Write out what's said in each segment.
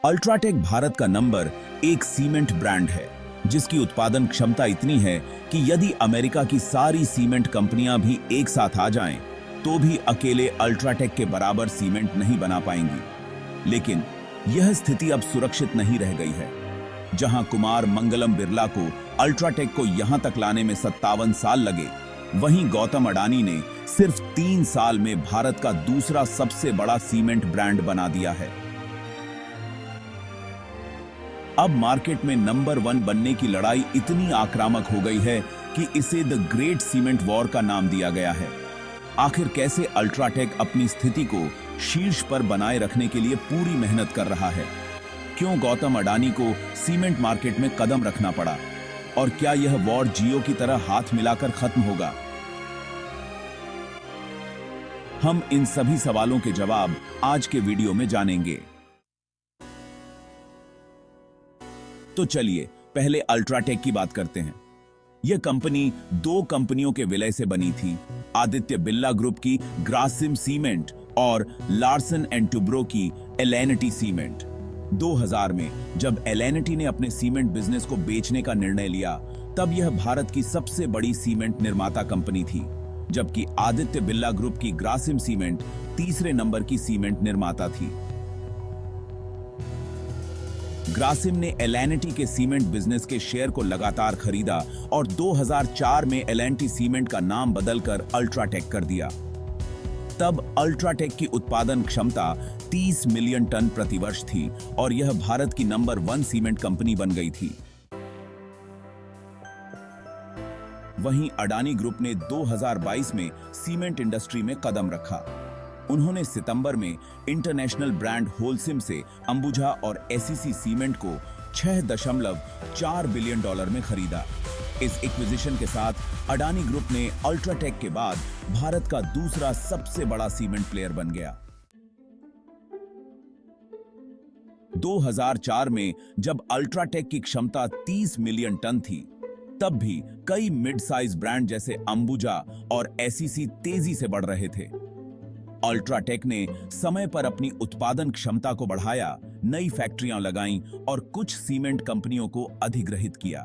UltraTech Bharat का number एक cement brand है जिसकी उत्पादन क्षमता इतनी है कि यदि अमेरिका की सारी सीमेंट कंपनियां भी एक साथ आ जाएं, तो भी अकेले अल्ट्राटेक के बराबर सीमेंट नहीं बना पाएंगी। लेकिन यह स्थिति अब सुरक्षित नहीं रह गई है। जहां कुमार मंगलम बिरला को अल्ट्राटेक को यहां तक लाने में 57 साल लगे, वहीं गौतम अडानी ने सिर्फ 3 साल में भारत का दूसरा सबसे बड़ा सीमेंट ब्रांड बना दिया है। अब मार्केट में नंबर 1 बनने की लड़ाई इतनी आक्रामक हो गई है कि इसे द ग्रेट सीमेंट वॉर का नाम दिया गया है। आखिर कैसे अल्ट्राटेक अपनी स्थिति को शीर्ष पर बनाए रखने के लिए पूरी मेहनत कर रहा है? क्यों गौतम अडानी को सीमेंट मार्केट में कदम रखना पड़ा? और क्या यह वॉर जियो की तरह हाथ मिलाकर खत्म होगा? हम इन सभी सवालों के जवाब आज के वीडियो में जानेंगे। तो चलिए पहले अल्ट्राटेक की बात करते हैं। यह कंपनी 2 कंपनियों के विलय से बनी थी, आदित्य बिरला ग्रुप की ग्रासिम सीमेंट और लार्सन एंड टुब्रो की एल&टी सीमेंट। 2000 में जब एल&टी ने अपने सीमेंट बिजनेस को बेचने का निर्णय लिया, तब यह भारत की सबसे बड़ी सीमेंट निर्माता कंपनी थी, जबकि आदित्य बिरला ग्रुप की ग्रासिम सीमेंट तीसरे नंबर की सीमेंट निर्माता थी। ग्रासिम ने एल&टी के सीमेंट बिजनेस के शेयर को लगातार खरीदा और 2004 में एल&टी सीमेंट का नाम बदलकर अल्ट्राटेक कर दिया। तब अल्ट्राटेक की उत्पादन क्षमता 30 मिलियन टन प्रति वर्ष थी और यह भारत की नंबर 1 सीमेंट कंपनी बन गई थी। वहीं अडानी ग्रुप ने 2022 में सीमेंट इंडस्ट्री में कदम रखा। उन्होंने सितंबर में इंटरनेशनल ब्रांड होलसिम से अंबुजा और एसीसी सीमेंट को $6.4 बिलियन में खरीदा। इस एक्विजिशन के साथ अडानी ग्रुप ने अल्ट्राटेक के बाद भारत का दूसरा सबसे बड़ा सीमेंट प्लेयर बन गया। 2004 में जब अल्ट्राटेक की क्षमता 30 मिलियन टन थी, तब भी कई मिड साइज ब्रांड जैसे अंबुजा और एसीसी तेजी से बढ़ रहे थे। अल्ट्राटेक ने समय पर अपनी उत्पादन क्षमता को बढ़ाया, नई फैक्ट्रियां लगाईं और कुछ सीमेंट कंपनियों को अधिग्रहित किया।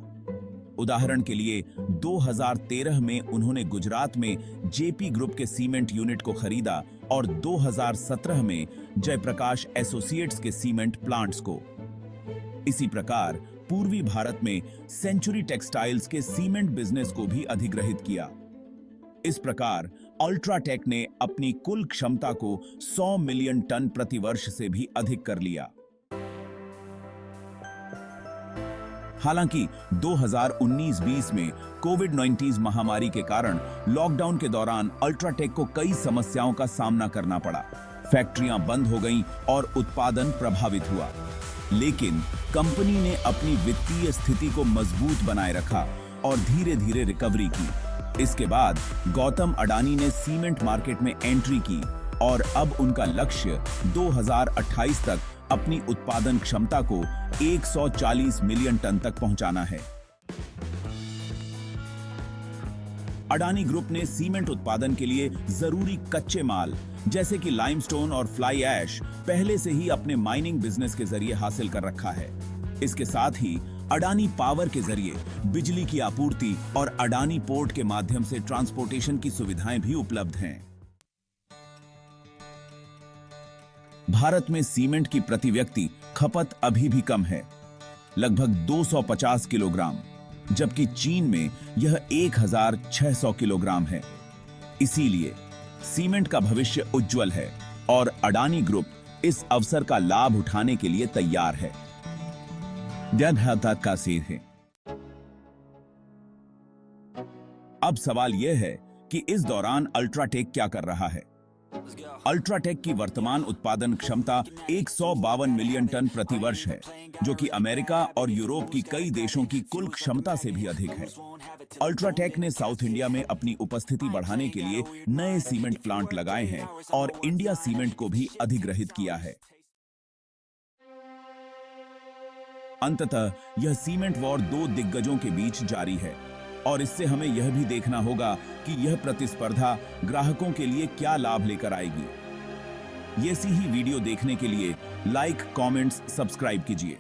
उदाहरण के लिए 2013 में उन्होंने गुजरात में जेपी ग्रुप के सीमेंट यूनिट को खरीदा और 2017 में जयप्रकाश एसोसिएट्स के सीमेंट प्लांट्स को। इसी प्रकार पूर्वी भारत में सेंचुरी टेक्सटाइल्स के सीमेंट बिजनेस को भी अधिग्रहित किया। इस प्रकार अल्ट्राटेक ने अपनी कुल क्षमता को 100 मिलियन टन प्रति वर्ष से भी अधिक कर लिया। हालांकि 2019-20 में कोविड-19 महामारी के कारण लॉकडाउन के दौरान अल्ट्राटेक को कई समस्याओं का सामना करना पड़ा। फैक्ट्रियां बंद हो गईं और उत्पादन प्रभावित हुआ। लेकिन कंपनी ने अपनी वित्तीय स्थिति को मजबूत बनाए रखा और धीरे धीरे रिकवरी की। इसके बाद गौतम अडानी ने सीमेंट मार्केट में एंट्री की और अब उनका लक्ष्य 2028 तक अपनी उत्पादन क्षमता को 140 मिलियन टन तक पहुंचाना है। अडानी ग्रुप ने सीमेंट उत्पादन के लिए जरूरी कच्चे माल जैसे कि लाइमस्टोन और फ्लाई ऐश पहले से ही अपने माइनिंग बिजनेस के जरिए हासिल कर रखा है। इसके साथ ही अडानी पावर के जरिए बिजली की आपूर्ति और अडानी पोर्ट के माध्यम से ट्रांसपोर्टेशन की सुविधाएं भी उपलब्ध हैं। भारत में सीमेंट की प्रति व्यक्ति खपत अभी भी कम है, लगभग 250 किलोग्राम, जबकि चीन में यह 1600 किलोग्राम है। इसीलिए सीमेंट का भविष्य उज्जवल है और अडानी ग्रुप इस अवसर का लाभ उठाने के लिए तैयार है। का सेर है। अब सवाल यह है कि इस दौरान अल्ट्राटेक क्या कर रहा है? अल्ट्राटेक की वर्तमान उत्पादन क्षमता 152 मिलियन टन प्रति वर्ष है, जो कि अमेरिका और यूरोप की कई देशों की कुल क्षमता से भी अधिक है। अल्ट्राटेक ने साउथ इंडिया में अपनी उपस्थिति बढ़ाने के लिए नए सीमेंट प्लांट लगाए हैं और इंडिया सीमेंट को भी अधिग्रहित किया है। अंततः यह सीमेंट वॉर 2 दिग्गजों के बीच जारी है और इससे हमें यह भी देखना होगा कि यह प्रतिस्पर्धा ग्राहकों के लिए क्या लाभ लेकर आएगी। ऐसी ही वीडियो देखने के लिए लाइक, कमेंट्स, सब्सक्राइब कीजिए।